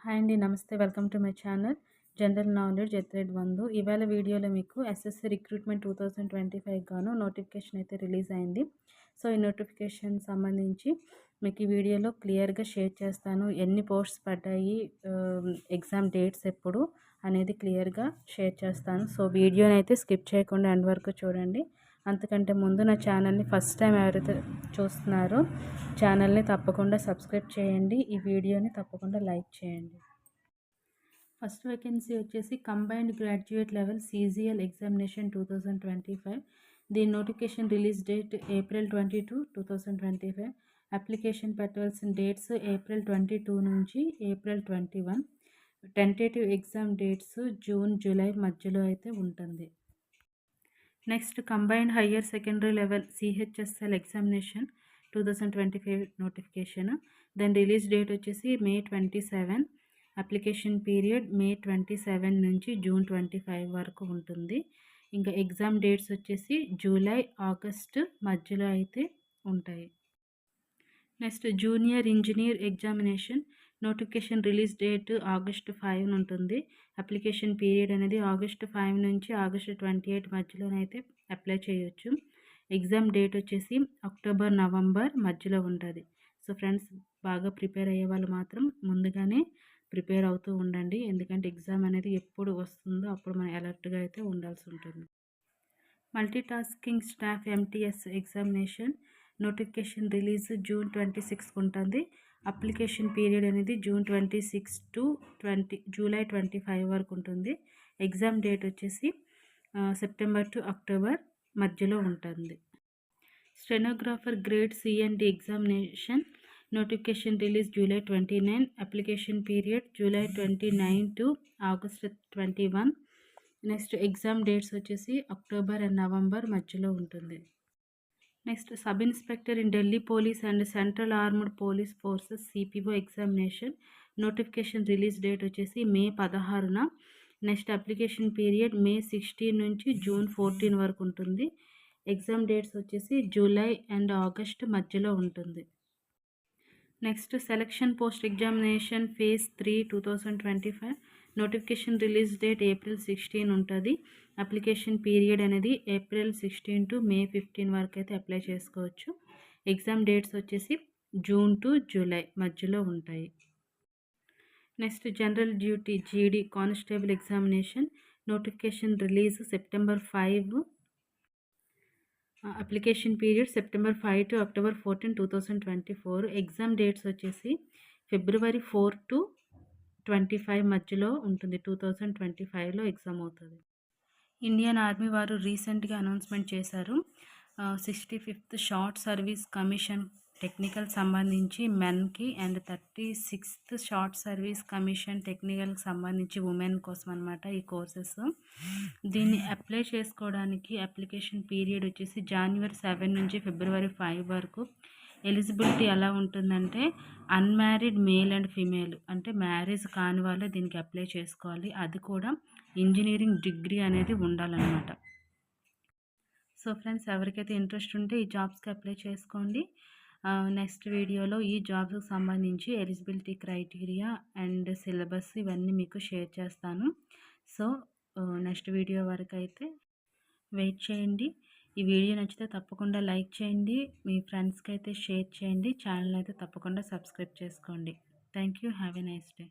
Hi అండి. నమస్తే. Welcome to my channel general knowledge at వందు. ఇవాళ వీడియోలో మీకు ఎస్ఎస్సి రిక్రూట్మెంట్ 2025 గాను నోటిఫికేషన్ అయితే రిలీజ్ అయింది. సో ఈ నోటిఫికేషన్ సంబంధించి మీకు ఈ వీడియోలో క్లియర్గా షేర్ చేస్తాను. ఎన్ని పోస్ట్స్ పడ్డాయి, ఎగ్జామ్ డేట్స్ ఎప్పుడు అనేది క్లియర్గా షేర్ చేస్తాను. సో వీడియోని అయితే స్కిప్ చేయకుండా ఎండ్ వరకు చూడండి. అంతకంటే ముందు నా ఛానల్ని ఫస్ట్ టైం ఎవరైతే చూస్తున్నారో ఛానల్ని తప్పకుండా సబ్స్క్రైబ్ చేయండి. ఈ వీడియోని తప్పకుండా లైక్ చేయండి. ఫస్ట్ వేకెన్సీ వచ్చేసి combined graduate level CGL examination 2025. దీని notification release date April 22, 2025. Application పెట్టవలసిన డేట్స్ April 22 నుంచి April 21. Tentative exam dates June July మధ్యలో అయితే ఉంటుంది. Next combined higher secondary level CHSL examination 2025 notification. దాని రిలీజ్ డేట్ వచ్చేసి May 27. అప్లికేషన్ పీరియడ్ May 27 నుంచి June 25 వరకు ఉంటుంది. ఇంకా ఎగ్జామ్ డేట్స్ వచ్చేసి జూలై ఆగస్టు మధ్యలో అయితే ఉంటాయి. Next junior engineer examination notification release date August 5 ఉంటుంది. అప్లికేషన్ పీరియడ్ అనేది August 5 నుంచి August 28 మధ్యలోనైతే అప్లై చేయొచ్చు. ఎగ్జామ్ డేట్ వచ్చేసి అక్టోబర్ నవంబర్ మధ్యలో ఉంటుంది. సో ఫ్రెండ్స్, బాగా ప్రిపేర్ అయ్యే వాళ్ళు మాత్రం ముందుగానే ప్రిపేర్ అవుతూ ఉండండి. ఎందుకంటే ఎగ్జామ్ అనేది ఎప్పుడు వస్తుందో అప్పుడు మనం అలర్ట్గా అయితే ఉండాల్సి ఉంటుంది. Multitasking staff MTS examination notification release June 26 ఉంటుంది. అప్లికేషన్ పీరియడ్ అనేది June 26 to July 25 వరకు ఉంటుంది. ఎగ్జామ్ డేట్ వచ్చేసి September to October మధ్యలో ఉంటుంది. Stenographer grade CMD examination notification release July 29. Application period July 29 to August 21. Next exam dates వచ్చేసి October and November మధ్యలో ఉంటుంది. Next sub inspector in Delhi police and central armed police forces CPO examination notification release date వచ్చేసి May 16. Next application period May 16 నుంచి June 14 వరకు ఉంటుంది. Exam dates వచ్చేసి July and August మధ్యలో ఉంటుంది. Next selection post examination phase 3 2025 notification release date April 16 ఉంటుంది. Application period అనేది April 16 to May 15 వరకు అయితే అప్లై చేసుకోవచ్చు. ఎగ్జామ్ డేట్స్ వచ్చేసి జూన్ టు జూలై మధ్యలో ఉంటాయి. నెక్స్ట్ జనరల్ డ్యూటీ జీడీ constable examination notification release September 5. Application period September 5 to October 14, 2024. Exam dates వచ్చేసి February 4 to 25 మధ్యలో ఉంటుంది. 2025లో ఎగ్జామ్ అవుతుంది. ఇండియన్ ఆర్మీ వారు రీసెంట్గా అనౌన్స్మెంట్ చేశారు. 65th short service commission technical సంబంధించి మెన్కి and 36th short service commission టెక్నికల్కి సంబంధించి ఉమెన్ కోసం అనమాట ఈ కోర్సెస్. దీన్ని అప్లై చేసుకోవడానికి అప్లికేషన్ పీరియడ్ వచ్చేసి January 7 నుంచి February 5 వరకు. ఎలిజిబిలిటీ ఎలా ఉంటుందంటే అన్మ్యారీడ్ మేల్ అండ్ ఫీమేల్, అంటే మ్యారేజ్ కాని వాళ్ళే దీనికి అప్లై చేసుకోవాలి. అది కూడా ఇంజనీరింగ్ డిగ్రీ అనేది ఉండాలన్నమాట. సో ఫ్రెండ్స్, ఎవరికైతే ఇంట్రెస్ట్ ఉంటే ఈ జాబ్స్కి అప్లై చేసుకోండి. నెక్స్ట్ వీడియోలో ఈ జాబ్స్కి సంబంధించి ఎలిజిబిలిటీ క్రైటీరియా అండ్ సిలబస్ ఇవన్నీ మీకు షేర్ చేస్తాను. సో నెక్స్ట్ వీడియో వరకు అయితే వెయిట్ చేయండి. ఈ వీడియో నచ్చితే తప్పకుండా లైక్ చేయండి, మీ ఫ్రెండ్స్కి అయితే షేర్ చేయండి, ఛానల్ అయితే తప్పకుండా సబ్స్క్రైబ్ చేసుకోండి. Thank you. Have a nice day.